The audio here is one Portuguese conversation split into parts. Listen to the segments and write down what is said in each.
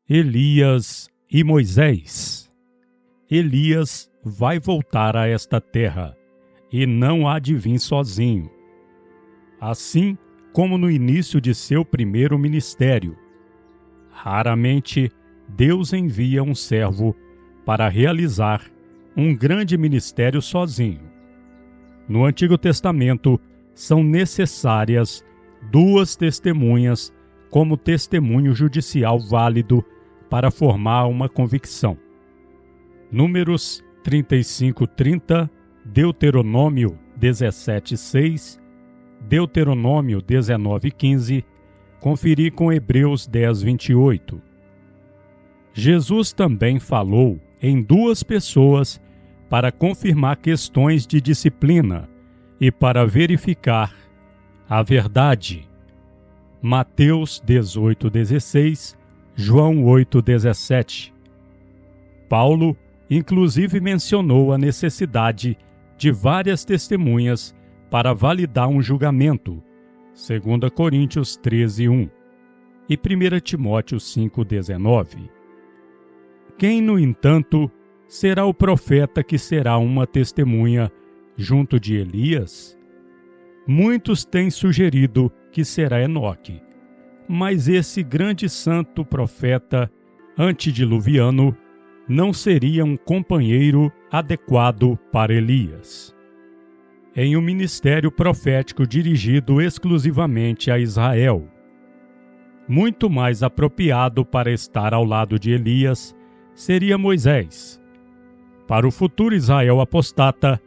Elias e Moisés. Elias vai voltar a esta terra, e não há de vir sozinho. Assim como no início de seu primeiro ministério, raramente Deus envia um servo para realizar um grande ministério sozinho. No Antigo Testamento, são necessárias 2 testemunhas como testemunho judicial válido para formar uma convicção. Números 35:30, Deuteronômio 17:6, Deuteronômio 19:15, conferir com Hebreus 10:28. Jesus também falou em 2 pessoas para confirmar questões de disciplina e para verificar a verdade. Mateus 18:16, João 8:17. Paulo, inclusive, mencionou a necessidade de várias testemunhas para validar um julgamento, 2 Coríntios 13:1 e 1 Timóteo 5:19. Quem, no entanto, será o profeta que será uma testemunha junto de Elias? Muitos têm sugerido que será Enoque, mas esse grande santo profeta antediluviano não seria um companheiro adequado para Elias. Em um ministério profético dirigido exclusivamente a Israel, muito mais apropriado para estar ao lado de Elias seria Moisés. Para o futuro Israel apostata,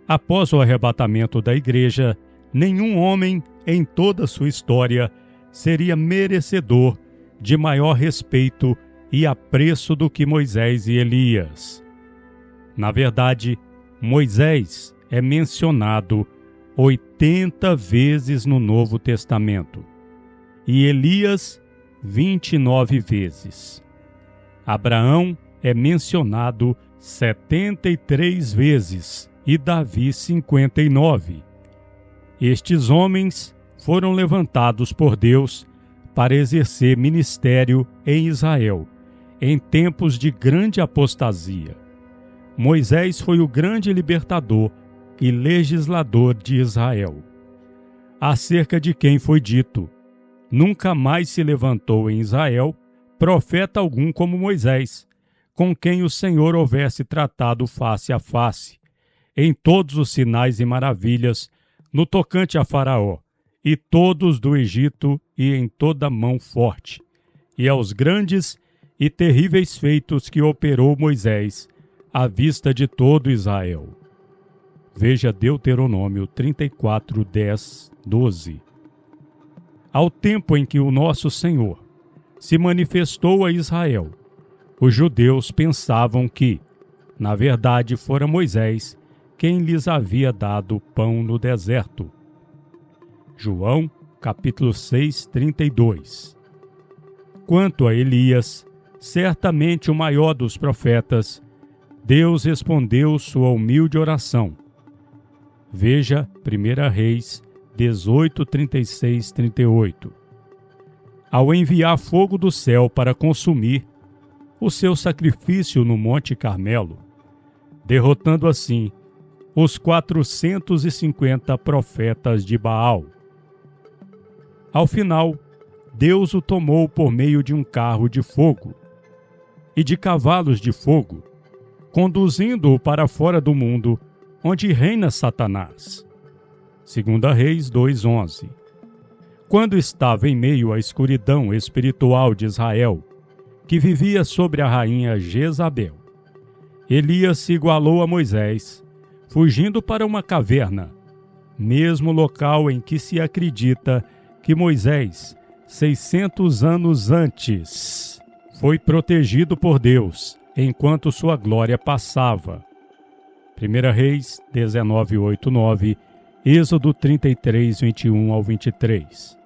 após o arrebatamento da igreja, nenhum homem em toda a sua história seria merecedor de maior respeito e apreço do que Moisés e Elias. Na verdade, Moisés é mencionado 80 vezes no Novo Testamento e Elias 29 vezes. Abraão é mencionado 73 vezes e Davi 59. Estes homens foram levantados por Deus para exercer ministério em Israel, em tempos de grande apostasia. Moisés foi o grande libertador e legislador de Israel, acerca de quem foi dito: nunca mais se levantou em Israel profeta algum como Moisés, com quem o Senhor houvesse tratado face a face, em todos os sinais e maravilhas, no tocante a Faraó, e todos do Egito, e em toda mão forte, e aos grandes e terríveis feitos que operou Moisés, à vista de todo Israel. Veja Deuteronômio 34, 10, 12. Ao tempo em que o nosso Senhor se manifestou a Israel, os judeus pensavam que, na verdade, fora Moisés quem lhes havia dado pão no deserto. João, capítulo 6, 32. Quanto a Elias, certamente o maior dos profetas, Deus respondeu sua humilde oração. Veja 1 Reis 18, 36, 38. Ao enviar fogo do céu para consumir o seu sacrifício no Monte Carmelo, derrotando assim os 450 profetas de Baal. Ao final, Deus o tomou por meio de um carro de fogo e de cavalos de fogo, conduzindo-o para fora do mundo, onde reina Satanás. 2 Reis 2:11. Quando estava em meio à escuridão espiritual de Israel, que vivia sobre a rainha Jezabel, Elias se igualou a Moisés, fugindo para uma caverna, mesmo local em que se acredita que Moisés, 600 anos antes, foi protegido por Deus, enquanto sua glória passava. 1 Reis 19, 8, 9, Êxodo 33, 21 ao 23.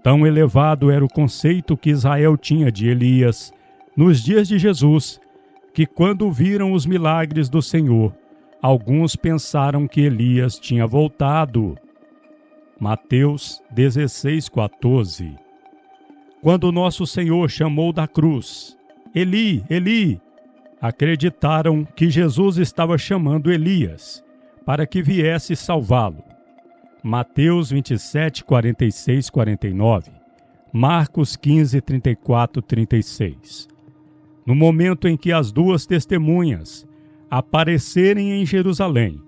Tão elevado era o conceito que Israel tinha de Elias nos dias de Jesus, que quando viram os milagres do Senhor, alguns pensaram que Elias tinha voltado. Mateus 16, 14. Quando nosso Senhor chamou da cruz, Eli, Eli, acreditaram que Jesus estava chamando Elias para que viesse salvá-lo. Mateus 27, 46, 49, Marcos 15, 34, 36. No momento em que as duas testemunhas aparecerem em Jerusalém,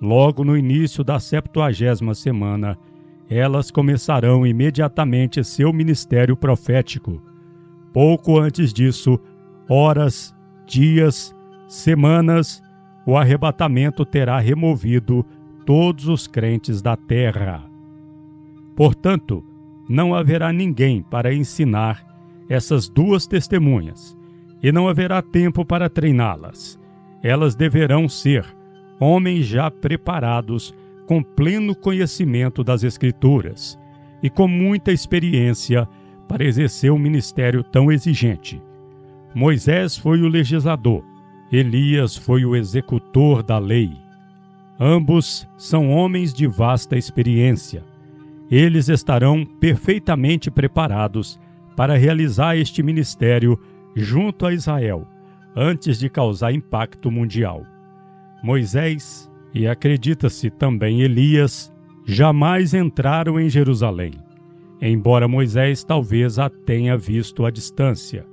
logo no início da 70ª semana, elas começarão imediatamente seu ministério profético. Pouco antes disso, horas, dias, semanas, o arrebatamento terá removido todos os crentes da terra. Portanto, não haverá ninguém para ensinar essas duas testemunhas, e não haverá tempo para treiná-las. Elas deverão ser homens já preparados, com pleno conhecimento das Escrituras e com muita experiência para exercer um ministério tão exigente. Moisés foi o legislador, Elias foi o executor da lei. Ambos são homens de vasta experiência. Eles estarão perfeitamente preparados para realizar este ministério junto a Israel, antes de causar impacto mundial. Moisés, e acredita-se também Elias, jamais entraram em Jerusalém, embora Moisés talvez a tenha visto à distância.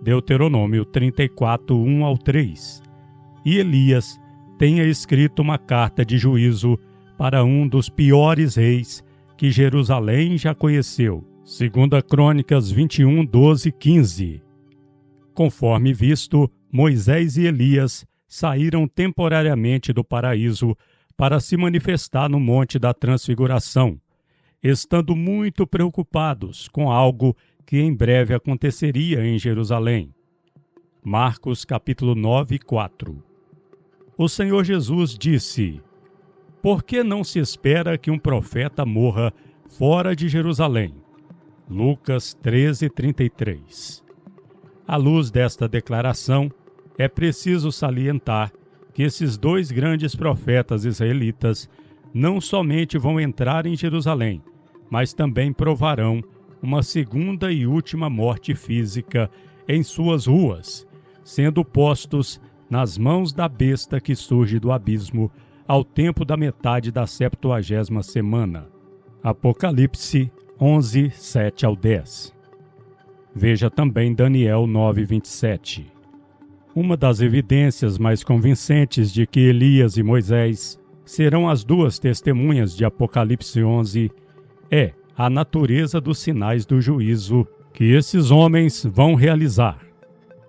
Deuteronômio 34, 1 ao 3. E Elias tenha escrito uma carta de juízo para um dos piores reis que Jerusalém já conheceu, 2 Crônicas 21, 12, 15. Conforme visto, Moisés e Elias saíram temporariamente do paraíso para se manifestar no Monte da Transfiguração, estando muito preocupados com algo que em breve aconteceria em Jerusalém. Marcos capítulo 9, 4. O Senhor Jesus disse: Por que não se espera que um profeta morra fora de Jerusalém? Lucas 13, 33. À luz desta declaração, é preciso salientar que esses dois grandes profetas israelitas não somente vão entrar em Jerusalém, mas também provarão uma segunda e última morte física em suas ruas, sendo postos nas mãos da besta que surge do abismo ao tempo da metade da 70ª semana. Apocalipse 11, 7 ao 10. Veja também Daniel 9, 27. Uma das evidências mais convincentes de que Elias e Moisés serão as duas testemunhas de Apocalipse 11 é a natureza dos sinais do juízo que esses homens vão realizar.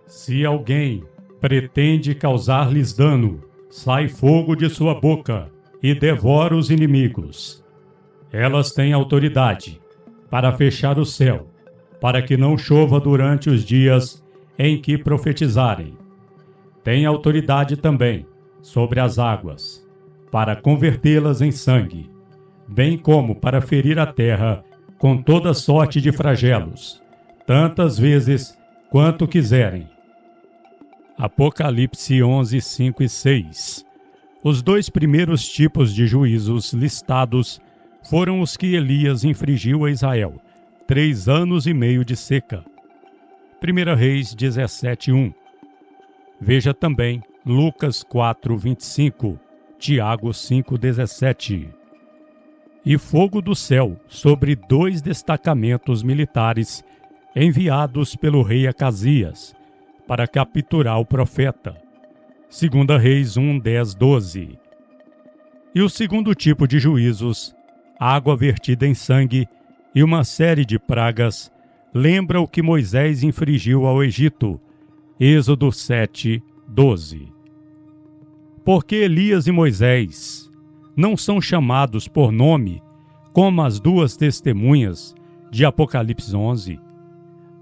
Se alguém pretende causar-lhes dano, sai fogo de sua boca e devora os inimigos. Elas têm autoridade para fechar o céu, para que não chova durante os dias em que profetizarem. Tem autoridade também sobre as águas, para convertê-las em sangue, bem como para ferir a terra com toda sorte de flagelos, tantas vezes quanto quiserem. Apocalipse 11, 5 e 6. Os dois primeiros tipos de juízos listados foram os que Elias infligiu a Israel, 3 anos e meio de seca. 1 Reis 17, 1. Veja também Lucas 4, 25, Tiago 5, 17. E fogo do céu sobre 2 destacamentos militares enviados pelo rei Acasias para capturar o profeta. 2 Reis 1, 10, 12. E o segundo tipo de juízos, água vertida em sangue e uma série de pragas, lembra o que Moisés infligiu ao Egito. Êxodo 7, 12. Porque Elias e Moisés não são chamados por nome como as duas testemunhas de Apocalipse 11?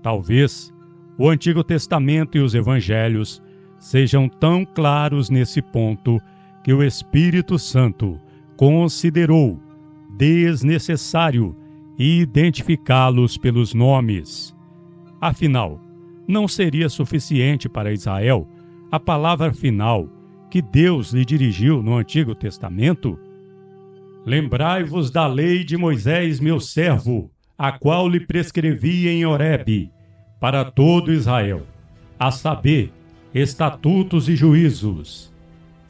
Talvez o Antigo Testamento e os Evangelhos sejam tão claros nesse ponto que o Espírito Santo considerou desnecessário identificá-los pelos nomes. Afinal, não seria suficiente para Israel a palavra final que Deus lhe dirigiu no Antigo Testamento? Lembrai-vos da lei de Moisés, meu servo, a qual lhe prescrevi em Horebe, para todo Israel, a saber, estatutos e juízos.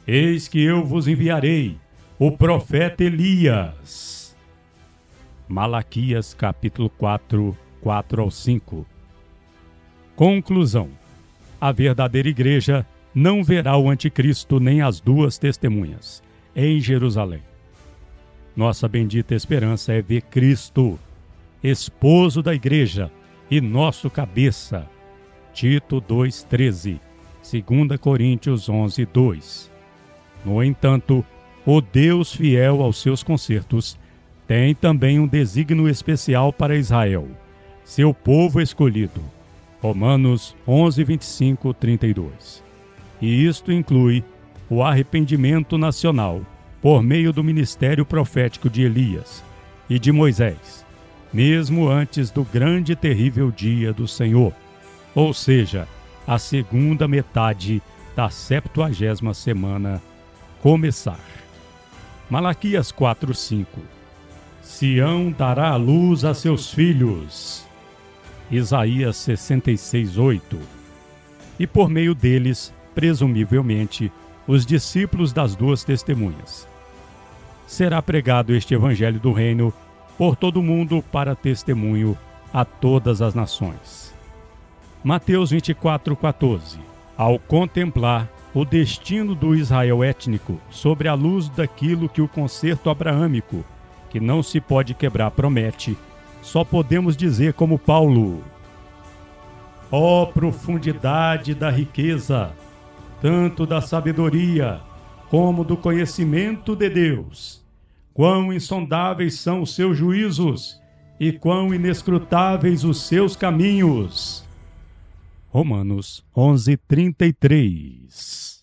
Eis que eu vos enviarei o profeta Elias. Malaquias capítulo 4, 4 ao 5. Conclusão. A verdadeira igreja não verá o anticristo nem as duas testemunhas em Jerusalém. Nossa bendita esperança é ver Cristo, esposo da igreja e nosso cabeça. Tito 2,13, 2 Coríntios 11:2. No entanto, o Deus fiel aos seus concertos tem também um desígnio especial para Israel, seu povo escolhido. Romanos 11:25, 32. E isto inclui o arrependimento nacional por meio do ministério profético de Elias e de Moisés, mesmo antes do grande e terrível dia do Senhor, ou seja, a segunda metade da 70ª semana começar. Malaquias 4:5. Sião dará a luz a seus filhos. Isaías 66:8. E por meio deles, presumivelmente, os discípulos das duas testemunhas. Será pregado este evangelho do reino por todo o mundo para testemunho a todas as nações. Mateus 24:14. Ao contemplar o destino do Israel étnico sobre a luz daquilo que o concerto abraâmico, que não se pode quebrar, promete, só podemos dizer como Paulo: ó profundidade da riqueza, tanto da sabedoria como do conhecimento de Deus! Quão insondáveis são os seus juízos e quão inescrutáveis os seus caminhos! Romanos 11:33.